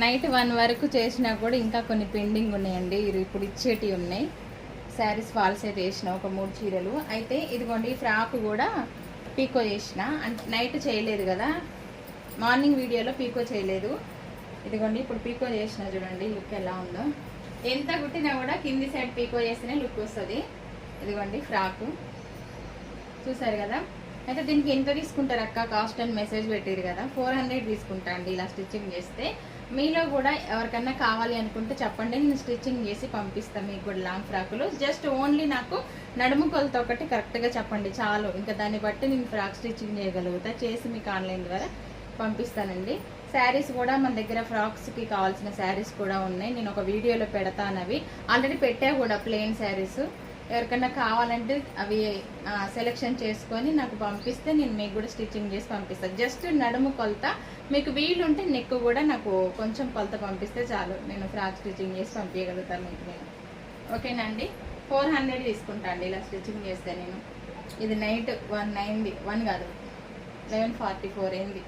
Night 1 వరకు చేసినా కూడా ఇంకా కొన్ని పెండింగ్ ఉన్నాయండి. ఇప్పుడు ఇచ్చేటివి ఉన్నాయి. శారీస్ ఫాల్స్ అయితే వేసిన ఒక 3 చీరలు అయితే. ఇదిగోండి ఫ్రాక్ కూడా పీకో చేసిన, అంటే నైట్ చేయలేదు కదా, మార్నింగ్ వీడియోలో పీకో చేయలేదు. ఇదిగోండి ఇప్పుడు పీకో చేసిన, చూడండి లుక్ ఎలా ఉందో. ఎంత కుట్టినా కూడా కింది సైడ్ పీకో చేస్తేనే లుక్ వస్తుంది. ఇదిగోండి ఫ్రాకు చూసారు కదా. అయితే దీనికి ఎంత తీసుకుంటారు అక్క కాస్ట్ అని మెసేజ్ పెట్టారు కదా. 400 తీసుకుంటా అండి ఇలా స్టిచ్చింగ్ చేస్తే. మీలో కూడా ఎవరికన్నా కావాలి అనుకుంటే చెప్పండి, నేను స్టిచ్చింగ్ చేసి పంపిస్తాను మీకు కూడా లాంగ్ ఫ్రాకులు. జస్ట్ ఓన్లీ నాకు నడుము కొలత ఒకటి కరెక్ట్గా చెప్పండి చాలు, ఇంకా దాన్ని బట్టి నేను ఫ్రాక్ స్టిచ్చింగ్ చేయగలుగుతా, చేసి మీకు ఆన్లైన్ ద్వారా పంపిస్తానండి. శారీస్ కూడా మన దగ్గర ఫ్రాక్స్కి కావాల్సిన శారీస్ కూడా ఉన్నాయి, నేను ఒక వీడియోలో పెడతాను. అవి ఆల్రెడీ పెట్టా కూడా ప్లెయిన్ శారీస్. ఎవరికైనా కావాలంటే అవి సెలెక్షన్ చేసుకొని నాకు పంపిస్తే నేను మీకు కూడా స్టిచ్చింగ్ చేసి పంపిస్తాను. జస్ట్ నడుము కొలత, మీకు వీలుంటే నెక్ కూడా నాకు కొంచెం కొలత పంపిస్తే చాలు, నేను ఫ్రాక్ స్టిచ్చింగ్ చేసి పంపించగలుగుతాను మీకు నేను. ఓకేనా అండి. 400 తీసుకుంటా అండి ఇలా స్టిచ్చింగ్ చేస్తే నేను. ఇది నైట్ 1 అయింది, 1 కాదు 11:44 అయింది.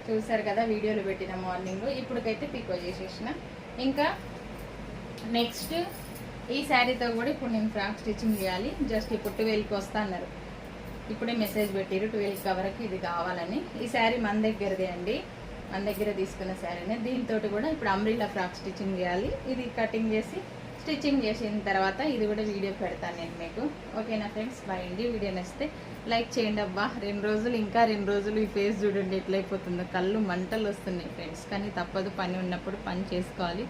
చూసారు కదా వీడియోలో పెట్టిన మార్నింగ్. ఇప్పటికైతే పీకో చేసేసిన. ఇంకా నెక్స్ట్ ఈ శారీతో కూడా ఇప్పుడు నేను ఫ్రాక్ స్టిచ్చింగ్ చేయాలి. జస్ట్ ఇప్పుడు 12కి వస్తా అన్నారు, ఇప్పుడే మెసేజ్ పెట్టారు 12 వరకు ఇది కావాలని. ఈ శారీ మన దగ్గరదే అండి, మన దగ్గర తీసుకున్న శారీనే. దీంతో కూడా ఇప్పుడు అంబ్రిల్లా ఫ్రాక్ స్టిచ్చింగ్ చేయాలి. ఇది కటింగ్ చేసి స్టిచ్చింగ్ చేసిన తర్వాత ఇది కూడా వీడియో పెడతాను నేను మీకు. ఓకేనా ఫ్రెండ్స్, బాయ్ అండి. వీడియో నచ్చితే లైక్ చేయండి. అబ్బా 2 రోజులు, ఇంకా 2 రోజులు ఈ ఫేస్ చూడండి ఎట్లయిపోతుందో, కళ్ళు మంటలు వస్తున్నాయి ఫ్రెండ్స్. కానీ తప్పదు, పని ఉన్నప్పుడు పని చేసుకోవాలి.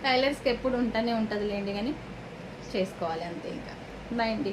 టైలర్స్కి ఎప్పుడు ఉంటూనే ఉంటుంది లేండి, కానీ చేసుకోవాలి అంతే. ఇంకా బాయ్ అండి.